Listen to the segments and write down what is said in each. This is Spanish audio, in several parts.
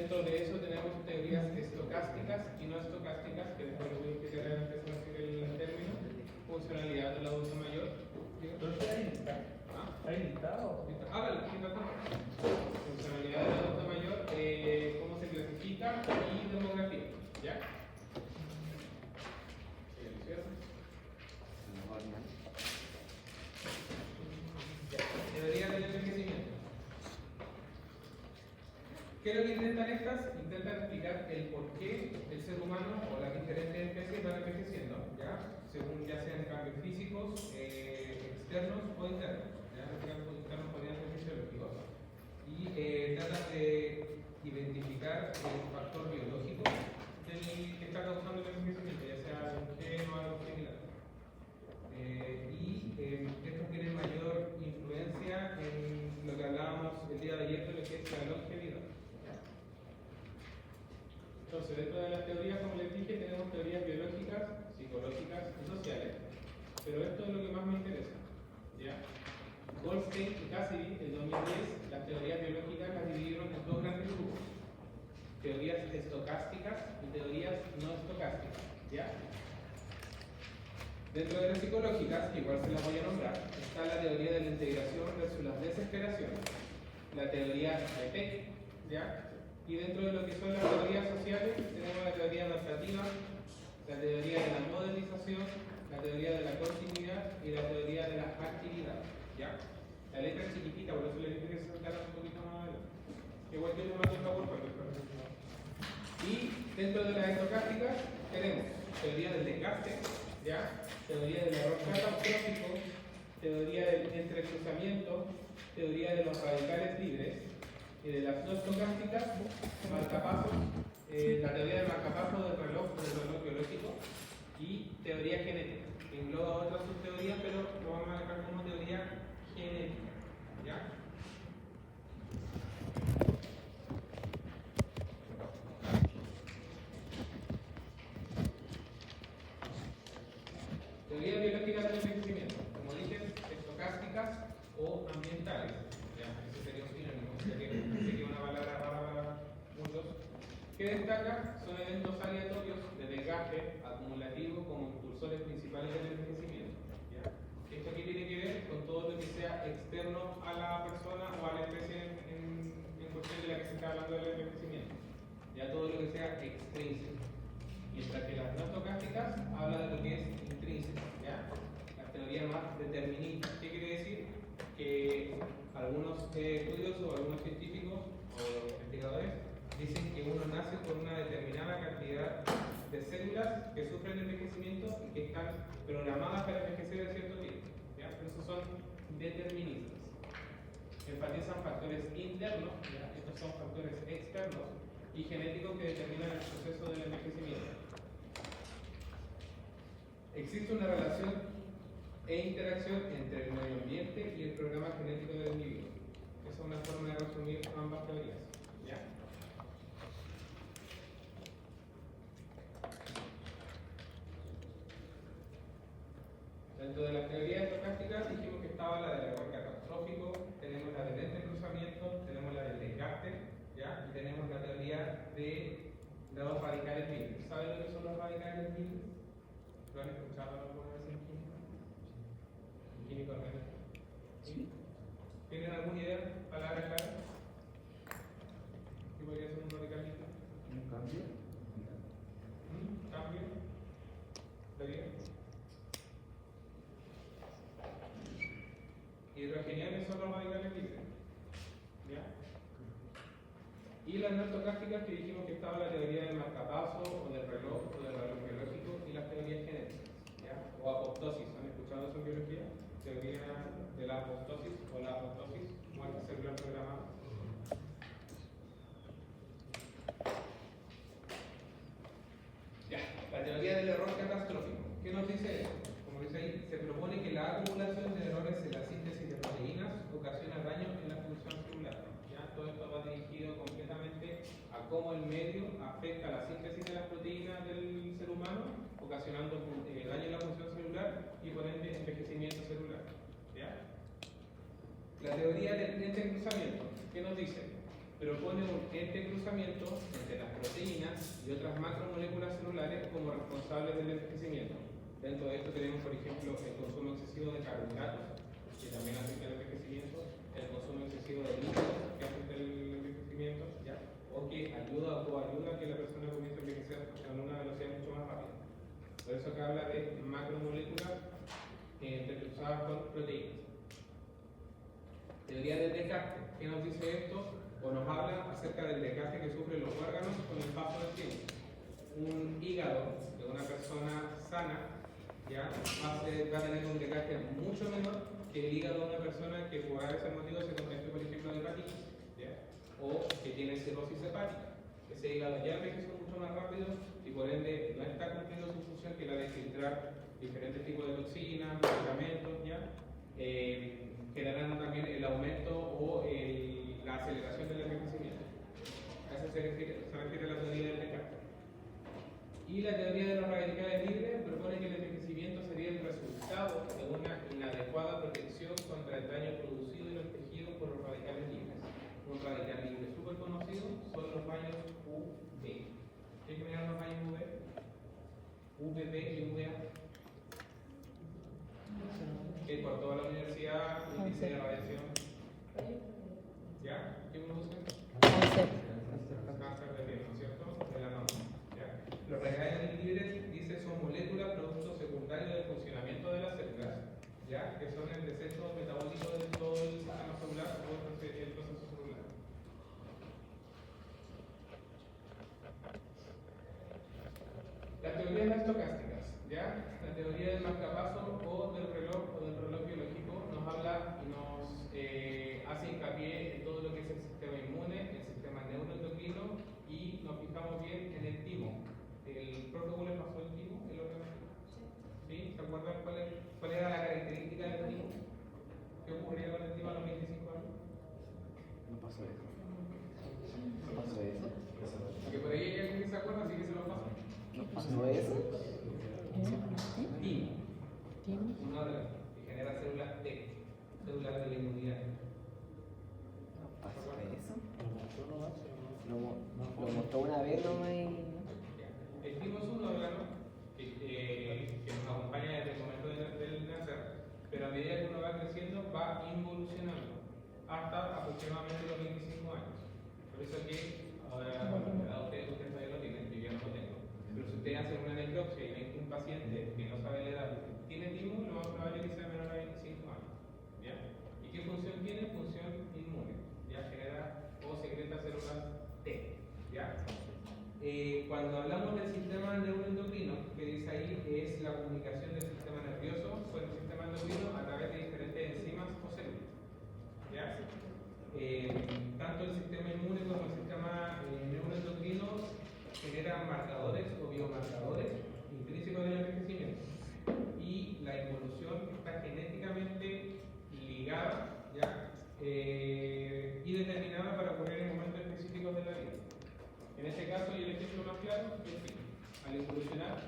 dentro de eso tenemos teorías estocásticas y no estocásticas, que después lo voy a explicar antes de hacer el término. Funcionalidad del adulto mayor. Entonces ¿hay listado? Hágalo, funcionalidad del adulto mayor, cómo se clasifica y demografía. ¿Ya? Teoría del envejecimiento. ¿Qué es lo que intentan estas? Intentan explicar el por qué el ser humano o las diferentes especies van envejeciendo, ¿ya? Según ya sean cambios físicos, externos o internos. ¿Ya? Los cambios internos podrían ser fisiológicos. Y tratan de identificar el factor biológico que está causando el envejecimiento, ya sea un gen o algo similar. Estos tienen mayor influencia en lo que hablábamos el día de ayer de lo que es la longevidad. Entonces, dentro de las teorías, como les dije, tenemos teorías biológicas, psicológicas y sociales, pero esto es lo que más me interesa. ¿Ya? Goldstein y Cassidy, en 2010, las teorías biológicas las dividieron en dos grandes grupos: teorías estocásticas y teorías no estocásticas. ¿Ya? Dentro de las psicológicas, que igual se las voy a nombrar, está la teoría de la integración versus la desesperación, la teoría de Peck, ¿ya? Y dentro de lo que son las teorías sociales, tenemos la teoría adaptativa, la teoría de la modelización, la teoría de la continuidad y la teoría de la actividad, ¿ya? La letra es chiquitita, por eso les dije que se saltaran un poquito más adelante. Igual que yo me lo por y dentro de las estocásticas tenemos teoría del desgaste, ¿ya? Teoría del error catastrófico, teoría del entrecruzamiento, teoría de los radicales libres, y de las no estocásticas, marcapasos, la teoría del marcapaso del reloj biológico y teoría genética, que engloba otras subteorías, pero lo vamos a dejar como teoría genética, ¿ya? Teorías biológicas del envejecimiento, como dije, estocásticas o ambientales. Ya, ese sería un sinónimo, sería una palabra para muchos. ¿Qué destaca? Son eventos aleatorios de desgaste acumulativo como impulsores principales del envejecimiento. ¿Ya? ¿Esto qué tiene que ver? Con todo lo que sea externo a la persona o a la especie en cuestión de la que se está hablando del envejecimiento. Ya todo lo que sea extrínseco. Mientras que las no estocásticas habla de lo que es intrínseco, ¿ya? Las teorías más deterministas. ¿Qué quiere decir? Que algunos estudiosos o algunos científicos o investigadores dicen que uno nace con una determinada cantidad de células que sufren envejecimiento y que están programadas para envejecer en cierto tiempo, ¿ya? Pero esos son deterministas. Enfatizan factores internos, ¿ya? Estos son factores externos y genéticos que determinan el proceso del envejecimiento. Existe una relación e interacción entre el medio ambiente y el programa genético del individuo. Esa es una forma de resumir ambas teorías, ¿ya? Dentro de las teorías estocásticas dijimos que estaba la del error catastrófico, tenemos la del entrecruzamiento, tenemos la del desgaste, ¿ya? Y tenemos la teoría de los radicales libres. ¿Saben lo que son los radicales libres? ¿Lo han escuchado alguna vez en química? ¿En química orgánica? ¿Sí? ¿Tienen alguna idea? ¿Palabra clara? ¿Qué podría ser un radical libre? ¿Un cambio? ¿Cambio? ¿Está bien? Hidrogeniales son los radicales libres, ¿ya? Y las no estocásticas, que dijimos que estaba la teoría del marcapaso o del reloj biológico y las teorías genéticas, ¿ya? O apoptosis. ¿Han escuchado eso en biología? Teoría de la apoptosis o la apoptosis, muerte celular programada. Ya, la teoría del error catastrófico. ¿Qué nos dice esto? Como dice ahí, se propone que la acumulación de errores en la síntesis de proteínas ocasiona daño en la función celular. ¿Ya? Todo esto va dirigido completamente a cómo el medio afecta la síntesis de las proteínas del ser humano, ocasionando daño en la función celular y por ende envejecimiento celular. ¿Ya? La teoría del entrecruzamiento, ¿qué nos dice? propone un cruzamiento entre las proteínas y otras macromoléculas celulares como responsables del envejecimiento. Dentro de esto tenemos, por ejemplo, el consumo excesivo de carbohidratos, que también afecta al envejecimiento, el consumo excesivo de líquidos, que afecta el envejecimiento, ¿ya? O que ayuda o coayuda a que la persona comience a envejecer a una velocidad mucho más rápida. Por eso acá habla de macromoléculas entrecruzadas con proteínas. Teoría del desgaste. ¿Qué nos dice esto? O nos habla acerca del desgaste que sufren los órganos con el paso del tiempo. Un hígado de una persona sana ya va a tener un desgaste mucho menor que el hígado de una persona que por ese motivo se contagió, por ejemplo, de hepatitis, ¿ya? O que tiene cirrosis hepática. Ese hígado ya envejeció mucho más rápido y por ende no está cumpliendo su función, que es la de filtrar diferentes tipos de toxinas, medicamentos, ¿ya? Generando también el aumento o la aceleración del envejecimiento. A eso se refiere la teoría del desgaste. Y la teoría de los radicales libres propone que el envejecimiento sería el resultado de una inadecuada protección contra el daño producido en los tejidos por los radicales libres. Un radical libre súper conocido son los rayos UV. ¿Qué generan los rayos UV? UVB y UVA. Que por toda la universidad, índice de radiación. ¿Ya? ¿Qué uno usa? Cáncer de piel, ¿no es cierto? De la norma. ¿Ya? Los radicales libres, dice, son moléculas, productos secundarios del funcionamiento de las células, ¿ya? Que son el desecho metabólico de todo el sistema celular o el proceso celular. Las teorías estocásticas, ¿ya? La teoría del marcapaso o del reloj biológico nos habla y nos hace hincapié en todo lo que es el sistema inmune, el sistema neuroendocrino, y nos fijamos bien en el timo. ¿El profe le pasó el timo? ¿El organismo? ¿Sí? ¿Se acuerdan cuál era la característica del timo? ¿Qué ocurría con el timo a los 25 años? No pasó eso. No pasó eso. Porque por ahí hay alguien que se acuerda, así que se lo paso. ¿No pasó eso? Timo. Un órgano que genera células T, células de la inmunidad. ¿No pasó eso? Lo mostró una vez nomás y... El timo es un órgano que nos acompaña desde el momento del nacer, pero a medida que uno va creciendo va involucionando hasta aproximadamente los 25 años. Por eso que, ahora, bueno, la edad ustedes todavía lo tienen, yo ya no lo tengo. Pero si ustedes hacen una necropsia y ven que un paciente que no sabe la edad tiene timo, lo más probable es que sea menor a 25 años. ¿Ya? ¿Y qué función tiene? Función inmune. ¿Ya? Genera o secreta células T. ¿Ya? Cuando hablamos del sistema neuroendocrino, que dice ahí es la comunicación del sistema nervioso con el sistema endocrino a través de diferentes enzimas o células. ¿Ya? Tanto el sistema inmune como el sistema neuroendocrino generan marcadores o biomarcadores intrínsecos del envejecimiento. Y la evolución está genéticamente ligada, ¿ya? Y determinada para ocurrir en momentos específicos de la vida. En este caso, y el ejemplo más claro, es que al evolucionar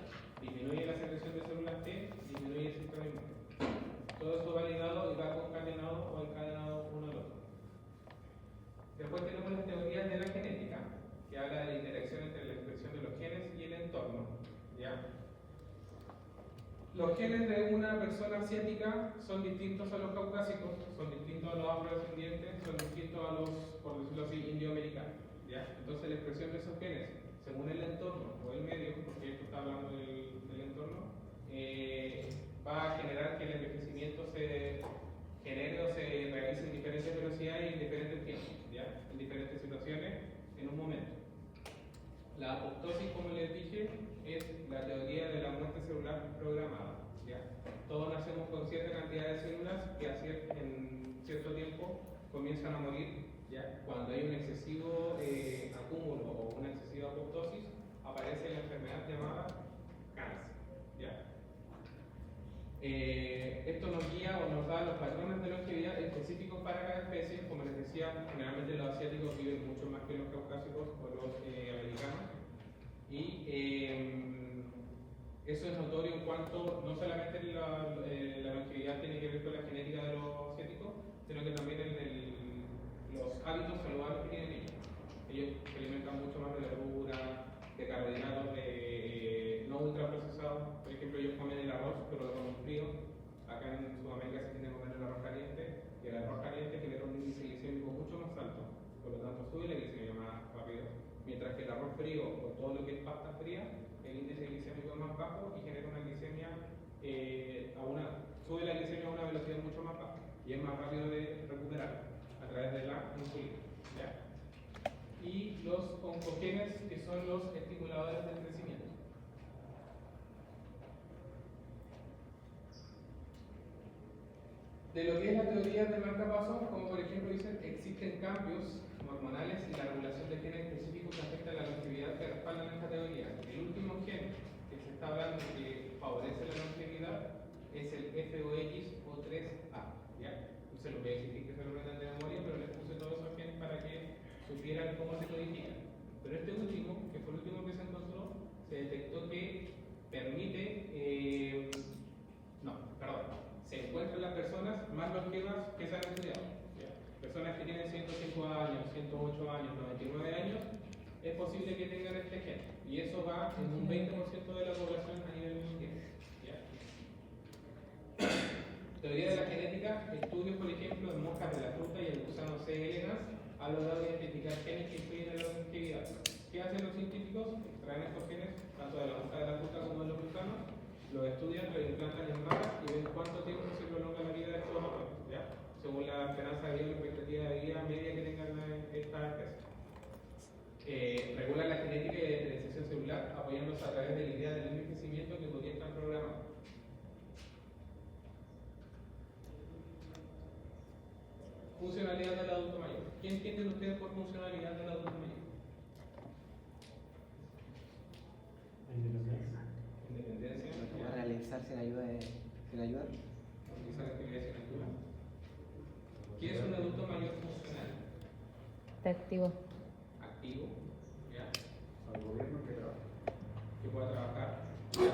disminuye la secreción de células T, disminuye el sistema inmune. Todo eso va ligado y va concatenado o encadenado uno al otro. Después tenemos las teorías de la genética, que habla de la interacción entre la expresión de los genes y el entorno. ¿Ya? Los genes de una persona asiática son distintos a los caucásicos, son distintos a los afrodescendientes, son distintos a los, por decirlo así, indioamericanos. ¿Ya? Entonces la expresión de esos genes, según el entorno o el medio, porque esto está hablando del entorno, va a generar que el envejecimiento se genere o se realice en diferentes velocidades y en diferentes tiempos, ¿ya? En diferentes situaciones, en un momento. La apoptosis, como les dije, es la teoría de la muerte celular programada. ¿Ya? Todos nacemos con cierta cantidad de células que en cierto tiempo comienzan a morir. ¿Ya? Cuando hay un excesivo acúmulo o una excesiva apoptosis, aparece la enfermedad llamada cáncer. ¿Ya? Esto nos guía o nos da los patrones de longevidad específicos para cada especie. Como les decía, generalmente los asiáticos viven mucho más que los caucásicos o los americanos. Y eso es notorio en cuanto no solamente la longevidad tiene que ver con la genética de los asiáticos, sino que también los hábitos saludables que tienen ellos. ellos se alimentan mucho más de verdura, de carbohidratos, no ultraprocesados. Por ejemplo, ellos comen el arroz, pero lo comen frío. Acá en Sudamérica se tiende a comer el arroz caliente, y el arroz caliente genera un índice glicémico mucho más alto, por lo tanto sube la glicemia más rápido, mientras que el arroz frío o todo lo que es pasta fría, el índice glicémico es más bajo y genera una glicemia sube la glicemia a una velocidad mucho más baja y es más rápido de recuperar a través de la insulina. ¿Ya? Y los oncogenes, que son los estimuladores del crecimiento. De lo que es la teoría del marcapasos, como por ejemplo dicen, existen cambios hormonales y la regulación de genes específicos que afectan la longevidad que respaldan esta teoría. El último gen que se está hablando que favorece la longevidad es el FOX-O3A. ¿Ya? No se lo voy a exigir que se lo aprendan de memoria, pero les puse todos esos genes para que supieran cómo se codifican. Pero este último, que fue el último que se encontró, se detectó que permite, se encuentran las personas más longevas que se han estudiado. ¿Ya? Personas que tienen 105 años, 108 años, 99 años, es posible que tengan este gen. Y eso va en un 20% de la población a nivel mundial. ¿Ya? Teoría de la genética, estudios por ejemplo en moscas de la fruta y el gusano C. elegans han logrado identificar genes que influyen en la longevidad. ¿Qué hacen los científicos? Extraen estos genes, tanto de la mosca de la fruta como de los gusanos, los estudian, los implantan en ratas y ven cuánto tiempo se prolonga la vida de estos animales, ¿ya? Según la esperanza de vida y la expectativa de vida media que tengan estas especies. Regulan la genética y la diferenciación celular, apoyándose a través de la idea del envejecimiento que podría estar programado. Funcionalidad del adulto mayor. ¿Qué entienden ustedes por funcionalidad del adulto mayor? Independencia. ¿Cómo realizar sin ayuda? Realizar actividades sin ayuda. ¿Qué es un adulto mayor funcional? Está activo. Activo, ¿ya? Al gobierno que trabaja. Que pueda trabajar, ¿ya?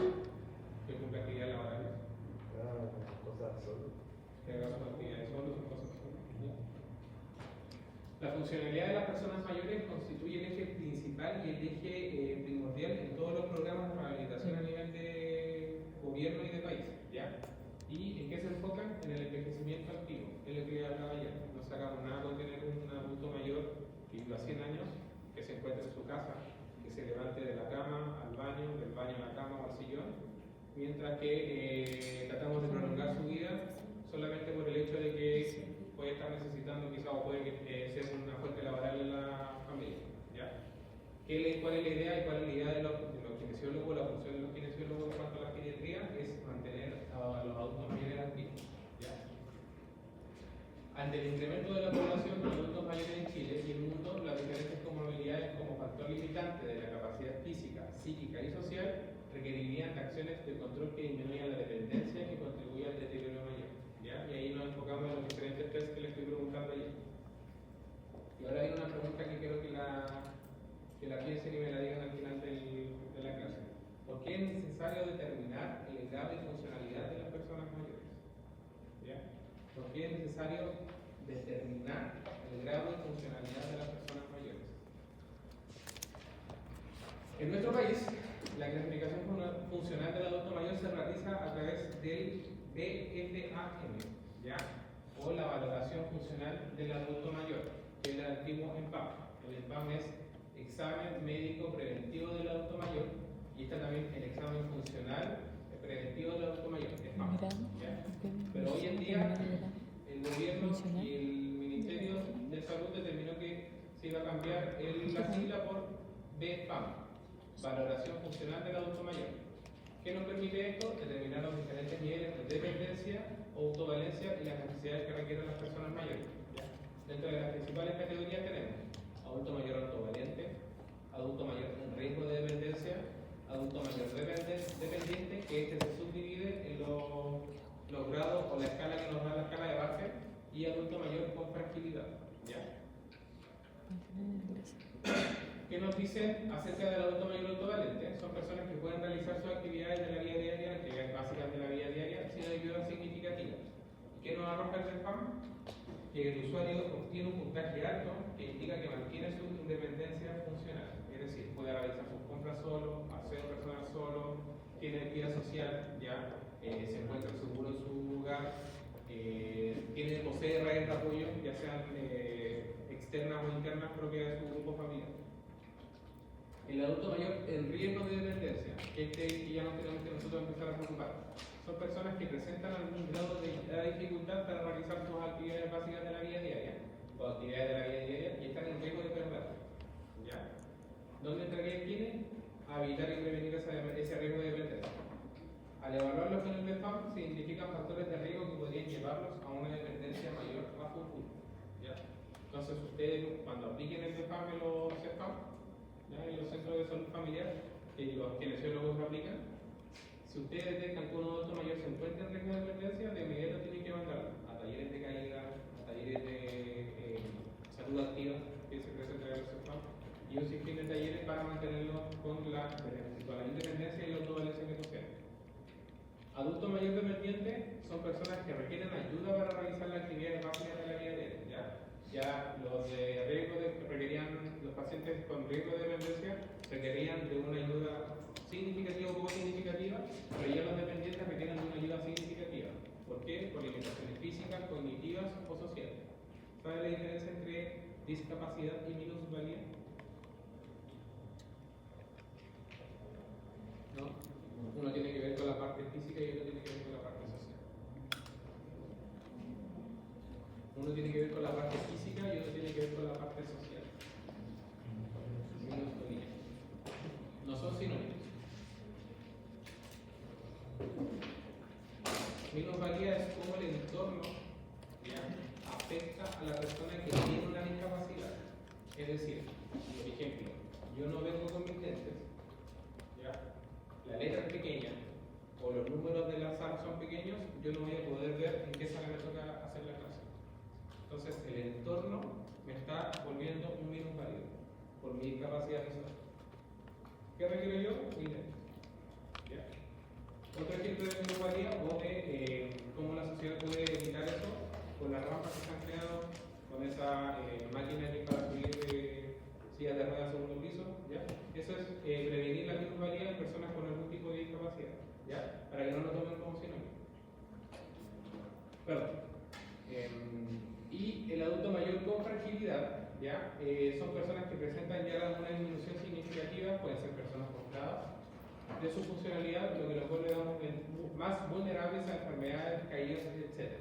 Que cumpla actividades laborales, Cosas solo. que haga sus actividades solo, sus cosas solo, ¿ya? La funcionalidad de las personas mayores constituye el eje principal y el eje primordial en todos los programas de rehabilitación a nivel de gobierno y de país, ¿ya? ¿Y en qué se enfocan? En el envejecimiento activo, es lo que hablaba ayer. No sacamos nada con tener un adulto mayor que viva 100 años, que se encuentre en su casa, que se levante de la cama al baño, del baño a la cama o al sillón, mientras que tratamos de prolongar su vida solamente por el hecho de que puede estar necesitando quizás o puede ser una fuente laboral en la familia. ¿Ya? ¿Cuál es la idea y cuál es la idea de los kinesiólogos? La función de los kinesiólogos en cuanto a la geriatría es mantener a los adultos mayores activos. ¿Ya? Ante el incremento de la población de adultos mayores en Chile y el mundo, las diferentes comorbilidades como factor limitante de la capacidad física, psíquica y social requerirían de acciones de control que disminuyan la dependencia y que contribuyan al deterioro mayor. ¿Ya? Y ahí nos enfocamos en los diferentes test que le estoy preguntando ayer. Y ahora hay una pregunta que quiero que la piensen y me la digan al final de la clase. ¿Por qué es necesario determinar el grado y funcionalidad de las personas mayores? ¿Ya? ¿Por qué es necesario determinar el grado y funcionalidad de las personas mayores? En nuestro país, la clasificación funcional del adulto mayor se realiza a través del BFAM, ¿ya? O la valoración funcional del adulto mayor, que es el antiguo EMPAM. El EMPAM es examen médico preventivo del adulto mayor y está también el examen funcional preventivo del adulto mayor, EMPAM, ¿ya? Pero hoy en día el gobierno y el Ministerio de Salud determinó que se iba a cambiar la sigla por BFAM, valoración funcional del adulto mayor. ¿Qué nos permite esto? Determinar los diferentes niveles de dependencia o autovalencia y las necesidades que requieren las personas mayores. ¿Ya? Dentro de las principales categorías tenemos adulto mayor autovalente, adulto mayor en riesgo de dependencia, adulto mayor dependiente, que este se subdivide en los grados o la escala que nos da la escala de base, y adulto mayor con fragilidad. ¿Ya? ¿Qué nos dicen acerca del adulto mayor autovalente? Son personas que pueden realizar sus actividades de la vida diaria, actividades básicas de la vida diaria, sin ayuda significativa. ¿Qué nos arroja el CEFAM? que el usuario obtiene un puntaje alto que indica que mantiene su independencia funcional, es decir, puede realizar sus compras solo, aseo personal solo, tiene vida social, ya se encuentra seguro en su hogar, posee redes de apoyo, ya sean externas o internas propias de su grupo familiar. El adulto mayor en riesgo de dependencia, que ya nos tenemos que nosotros empezar a preocupar, son personas que presentan algún grado de dificultad para realizar sus actividades básicas de la vida diaria o actividades de la vida diaria y están en riesgo de perder. ¿Ya? ¿Dónde entraría quién? A evitar y prevenir ese riesgo de dependencia. Al evaluarlos con el BEFAM se identifican factores de riesgo que podrían llevarlos a una dependencia mayor a futuro. ¿Ya? Entonces ustedes cuando apliquen el BEFAM en los CEFAM, en los centros de salud familiar, los kinesiólogos lo aplican, si ustedes detectan que un adulto mayor se encuentra en riesgo de dependencia, de inmediato tienen que mandarlo a talleres de caída, a talleres de salud activa que se presentan en los CEFAM y un sinfín de talleres para mantenerlo con la independencia y la autovalencia que poseen. Adulto mayor dependiente son personas que requieren ayuda para realizar las actividades básicas de la vida diaria. Ya los de riesgo los pacientes con riesgo de dependencia requerían de una ayuda significativa o poco significativa, pero ya los dependientes requieren de una ayuda significativa. ¿Por qué? Por limitaciones físicas, cognitivas o sociales. ¿Sabe la diferencia entre discapacidad y minusvalía? ¿No? Uno tiene que ver con la parte física y otro tiene que ver con la parte social. Uno tiene que ver con la parte física y otro tiene que ver con la parte social. Minusvalía. No son sinónimos. Minusvalía es como el entorno afecta a la persona que tiene una discapacidad. Es decir, por ejemplo, yo no vengo con mis lentes, la letra es pequeña o los números de la sala son pequeños, yo no voy a poder ver en qué sala me toca hacer la clase. Entonces el entorno me está volviendo un minusválido por mi discapacidad visual. ¿Qué requiero yo? Mi lente. Otro ejemplo de minusvalía o de cómo la sociedad puede evitar eso con las rampas que se han creado, con esa máquina que para subir sillas de ruedas a segundo piso. Eso es prevenir la minusvalía en personas con algún tipo de discapacidad, para que no lo tomen como sinónimo. Perdón. Y el adulto mayor con fragilidad, son personas que presentan ya una disminución significativa, pueden ser personas postradas, de su funcionalidad, lo que los vuelve más vulnerables a enfermedades, caídas, etc.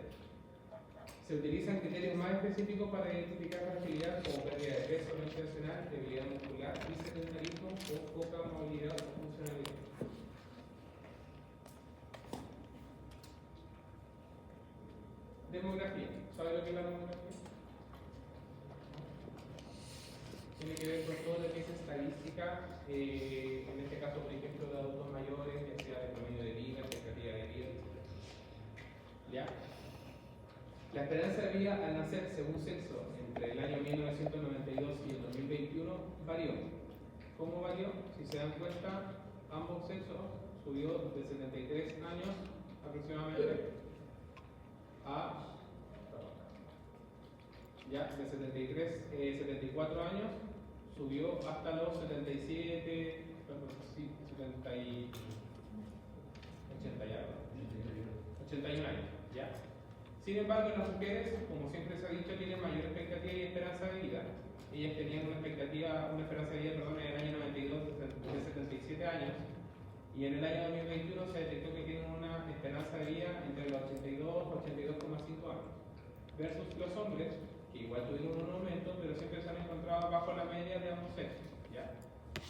Se utilizan criterios más específicos para identificar fragilidad como pérdida de peso no intencional, debilidad muscular, sedentarismo o poca movilidad o funcionalidad. Demografía. ¿Sabe lo que es la demografía? Tiene que ver con todo lo que es estadística, en este caso, por ejemplo, de adultos mayores, ya sea de promedio de vida, expectativa de vida, etc. ¿Ya? La esperanza de vida al nacer según sexo entre el año 1992 y el 2021 varió. ¿Cómo varió? Si se dan cuenta, ambos sexos subió de 73 años aproximadamente a de 74 años subió hasta los 77, 81 años, ¿ya? Sin embargo, las mujeres, como siempre se ha dicho, tienen mayor expectativa y esperanza de vida. Ellas tenían una esperanza de vida, en el año 92 de 77 años, y en el año 2021 se detectó que tienen una esperanza de vida entre los 82 y 82,5 años. Versus los hombres, que igual tuvieron un aumento, pero siempre se han encontrado bajo la media de ambos sexos, ¿ya?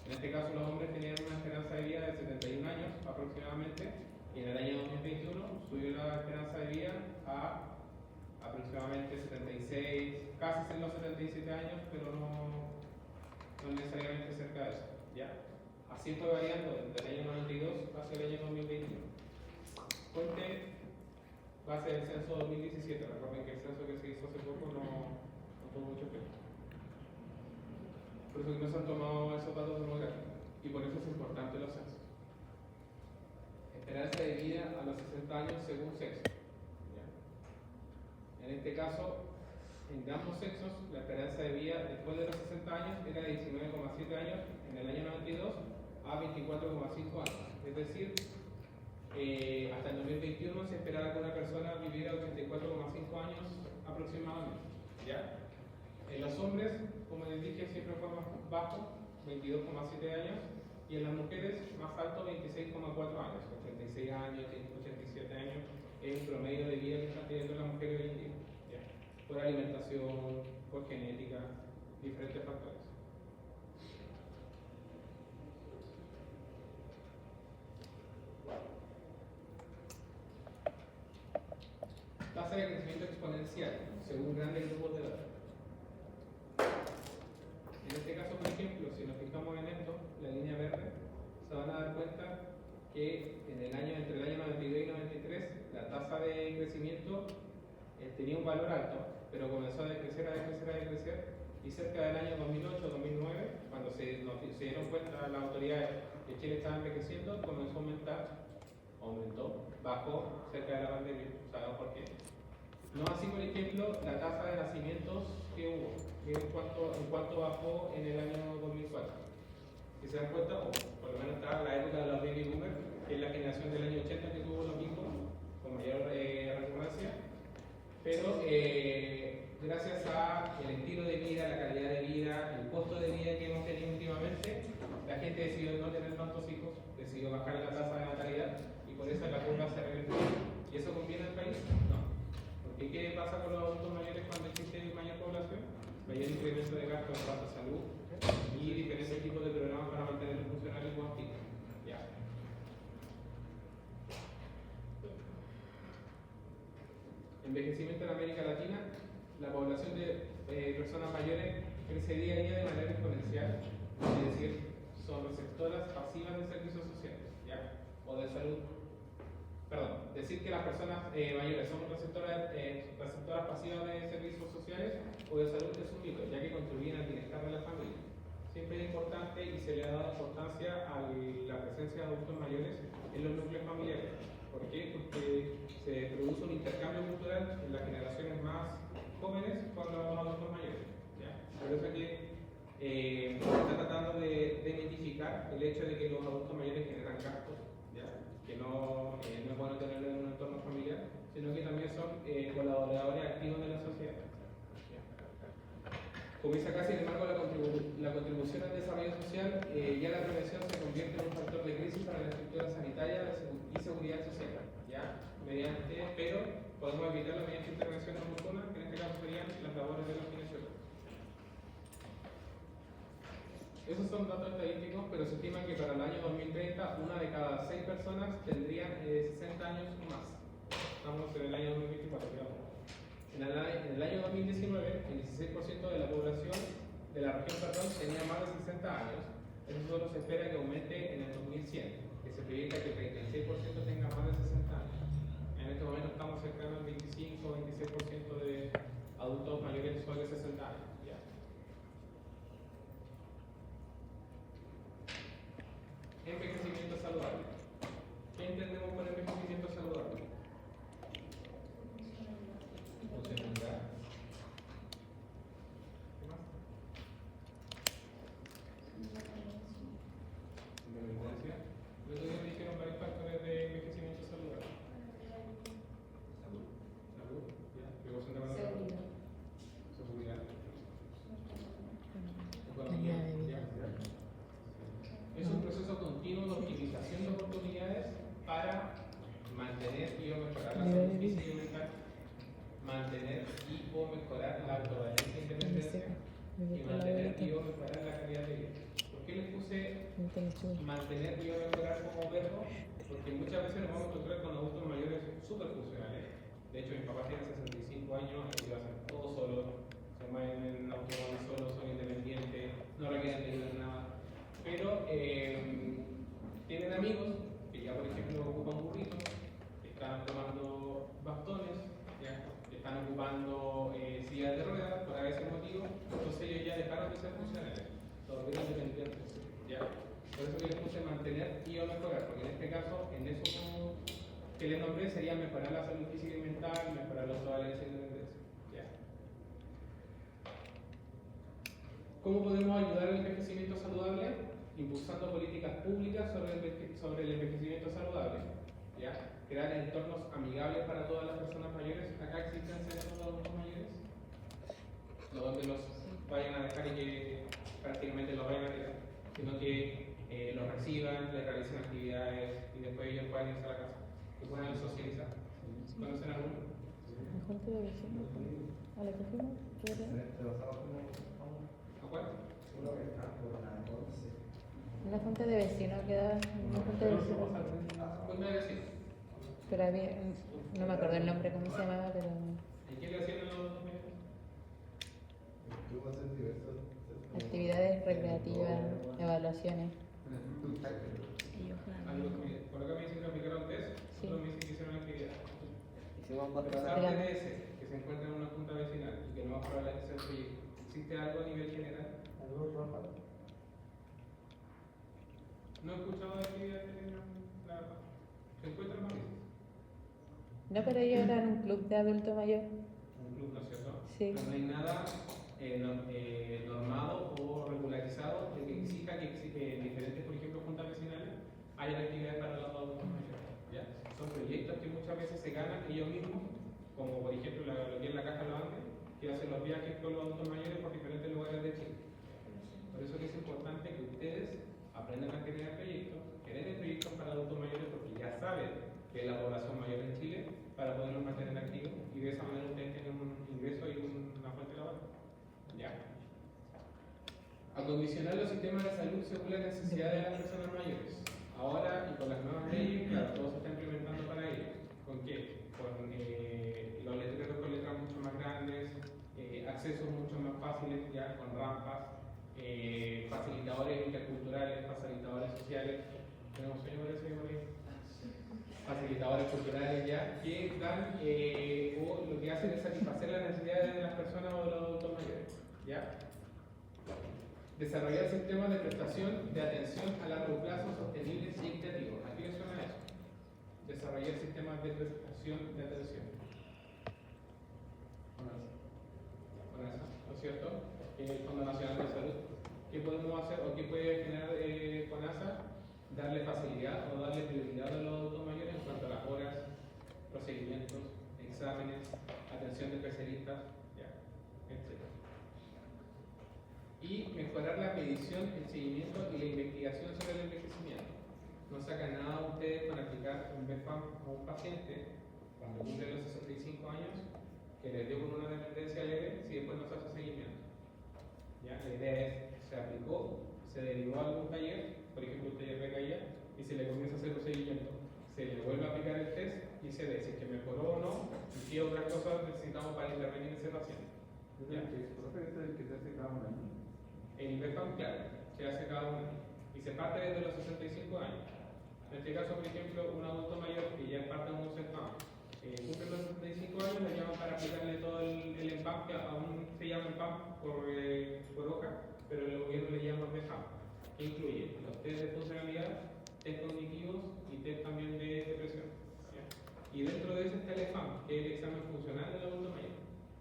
En este caso, los hombres tenían una esperanza de vida de 71 años aproximadamente, y en el año 2021 subió la esperanza de vida a aproximadamente 76, casi en los 77 años, pero no necesariamente cerca de eso, ¿ya? Así fue variando desde el año 92 hacia el año 2021. Fuente base del censo 2017. Recuerden que el censo que se hizo hace poco no tuvo mucho efecto. Por eso que no se han tomado esos datos demográficos. Y por eso es importante los censos. Esperanza de vida a los 60 años según sexo. ¿Ya? En este caso, entre ambos sexos, la esperanza de vida después de los 60 años era de 19,7 años en el año 92 a 24,5 años. Es decir, hasta el 2021 se esperaba que una persona viviera 84,5 años aproximadamente. ¿Ya? En los hombres, como les dije, siempre fue más bajo, 22,7 años, y en las mujeres más alto, 26,4 años, 86 años, 87 años, es el promedio de vida que están teniendo las mujeres hoy en día. ¿Ya? Por alimentación, por genética, diferentes factores. Tasa de crecimiento exponencial, según grandes grupos de edad. En este caso, por ejemplo, si nos fijamos en esto, la línea verde, se van a dar cuenta que entre el año 92 y 93, la tasa de crecimiento tenía un valor alto, pero comenzó a decrecer, y cerca del año 2008-2009, cuando se dieron cuenta las autoridades que Chile estaba envejeciendo, comenzó a aumentó, bajó cerca de la pandemia. ¿Sabemos por qué? No así, por ejemplo, la tasa de nacimientos que hubo, en cuanto bajó en el año 2004. Si se dan cuenta, o por lo menos está la época de los baby boomers, que es la generación del año 80 que tuvo los mismos, con mayor recurrencia, pero gracias al estilo de vida, la calidad de vida, el costo de vida que hemos tenido últimamente, la gente decidió no tener tantos hijos, decidió bajar la tasa de natalidad, y por eso la curva se regresó. ¿Y eso conviene al país? No. Porque ¿qué pasa con los adultos mayores cuando existe mayor población? Mayor incremento de gasto en cuanto a salud y diferentes tipos de programas para mantener los funcionarios activos. Ya. Envejecimiento en América Latina, la población de personas mayores crece día a día de manera exponencial, es decir, son receptoras pasivas de servicios sociales, ¿ya? O de salud. Perdón, decir que las personas mayores son receptoras pasivas de servicios sociales o de salud es un mito, ya que contribuyen al bienestar de la familia. Siempre es importante y se le ha dado importancia a la presencia de adultos mayores en los núcleos familiares. ¿Por qué? Porque se produce un intercambio cultural en las generaciones más jóvenes con los adultos mayores. ¿Ya? Por eso es que se está tratando de demitificar el hecho de que los adultos mayores generan gastos, ¿ya? Que no es bueno tenerlo en un entorno familiar, sino que también son colaboradores activos de la sociedad. Comienza acá, sin embargo, la contribución al desarrollo social, ya la prevención se convierte en un factor de crisis para la estructura sanitaria y seguridad social, ¿ya? Pero podemos evitarlo mediante intervenciones oportunas, que en este caso serían las labores de los kinesiólogos. Esos son datos estadísticos, pero se estima que para el año 2030 una de cada 6 personas tendrían 60 años o más. Estamos en el año 2024, digamos. En el año 2019, el 16% de la población de la región tenía más de 60 años. Eso solo se espera que aumente en el 2100, que se proyecta que el 36% tenga más de 60 años. En este momento estamos cercanos al 25 o 26% de adultos mayores sobre 60 años. ¿Ya? Envejecimiento saludable. ¿Qué entendemos por envejecimiento saludable? Funcionalidad. ¿Qué más? Independencia. Los otros días dijeron varios factores de envejecimiento saludable. Salud. Salud. ¿Ya? Prevención de abandono. Seguridad. Economía. ¿Ya? Es un proceso continuo de optimización de oportunidades para mantener y o mejorar la salud física y mental, mantener y o mejorar la autovalencia e independencia y mantener y o mejorar la calidad de vida. ¿Por qué les puse mantener y o mejorar como verbo? Porque muchas veces nos vamos a encontrar con adultos mayores súper funcionales. De hecho, mis papás tienen 65 años, ellos hacen todo solo, se mueven en automóvil solo, son independientes, no requieren de ayuda en nada. Pero tienen amigos que ya, por ejemplo, ocupan burritos, que están tomando bastones, ¿ya? Que están ocupando sillas de ruedas por ese motivo, entonces ellos ya dejaron de ser funcionales, se volvieron dependientes, ¿ya? Por eso que les puse mantener y o mejorar, porque en este caso, en eso que les nombré sería mejorar la salud física y mental, mejorar la autovalencia y independencia, ¿ya? ¿Cómo podemos ayudar al envejecimiento saludable? Impulsando políticas públicas sobre el envejecimiento saludable. ¿Ya? Crear entornos amigables para todas las personas mayores. Acá existen centros de adultos mayores, donde los vayan a dejar y que prácticamente los vayan a tirar, sino que los reciban, les realicen actividades y después ellos puedan irse a la casa, que puedan socializar. ¿Conocen alguno? La junta de vecinos. ¿A la que fuimos? ¿Qué era? ¿A cuál? La junta de vecinos quedaba. Una junta de vecinos. Junta de vecinos. Pero había. No me acuerdo el nombre, cómo se llamaba, pero. ¿Y qué le hacían a los Actividades recreativas, evaluaciones. Por acá me dicen que aplicaron test, Sí. otros me dicen que hicieron actividad. Hicimos Aparte cosas. de ese, que se encuentra en una junta vecinal y que no va a probar ese proyecto, ¿existe algo a nivel general? No he escuchado de actividades que tengan la verdad. ¿Se encuentran más? No, pero ellos eran un club de adulto mayor. Un club, ¿no es cierto? Sí. Pero no hay nada normado o regularizado de que exija que en diferentes, por ejemplo, juntas vecinales haya actividades para los adultos mayores. ¿Ya? Son proyectos que muchas veces se ganan ellos mismos, como por ejemplo lo que es la Caja Levante, que hace los viajes con los adultos mayores por diferentes lugares de Chile. Por eso que es importante que ustedes aprendan a generar proyectos, generen proyectos para adultos mayores porque ya saben que es la población mayor en Chile para poderlos mantener activos y de esa manera ustedes tienen un ingreso y una fuente laboral. ¿Ya? Acondicionar los sistemas de salud según las necesidades de las personas mayores. Ahora y con las nuevas leyes, claro, todo se está implementando para ellos. ¿Con qué? Con los letreros con letras mucho más grandes, accesos mucho más fáciles, ya con rampas, facilitadores interculturales, facilitadores sociales. Tenemos sueño por eso, por ahí. Facilitadores culturales ya, que dan o lo que hacen es satisfacer las necesidades de las personas o de los adultos mayores. ¿Ya? Desarrollar sistemas de prestación de atención a largo plazo sostenibles y equitativos. ¿A qué les suena eso? Desarrollar sistemas de prestación de atención. Con eso, ¿no es cierto? El Fondo Nacional de Salud. ¿Qué podemos hacer o qué puede generar CONASA? Darle facilidad o darle prioridad a los adultos mayores en cuanto a las horas, procedimientos, exámenes, atención de especialistas, etc. Y mejorar la medición, el seguimiento y la investigación sobre el envejecimiento. No sacan nada ustedes para aplicar un BEFAM a un paciente cuando cumple los 65 años que les dio con una dependencia leve si después no se hace seguimiento. ¿Ya? La idea es, se aplicó, se derivó a algún taller, por ejemplo un taller de caída, y se le comienza a hacer un seguimiento. Se le vuelve a aplicar el test y se ve si es que mejoró o no y qué otras cosas necesitamos para intervenir en ese paciente. ¿Ya? El IPFAM, claro, se hace cada un año y se parte desde los 65 años. En este caso, por ejemplo, un adulto mayor que ya es parte de un CEPAM, cumple los 65 años, le llaman para aplicarle todo el EMPAM, que aún se llama EMPAM por hoja, pero el gobierno le llama BEFAM, que incluye los test de funcionalidad, test cognitivos y test también de depresión. ¿Ya? Y dentro de ese está el EFAM, que es el examen funcional del adulto mayor,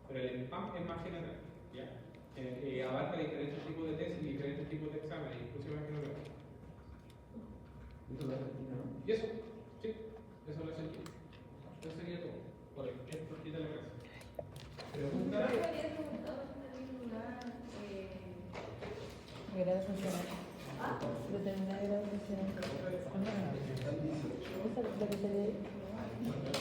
pero el EMPAM es más general. ¿Ya? Abarca diferentes tipos de test y diferentes tipos de exámenes, inclusive que no veo. ¿Y eso? Sí, eso lo sentí. Eso sería todo. Por ahí, es cortita la clase. ¿Pregunta? Grado funcional. Determinar grado funcional. Esa es lo que se ve.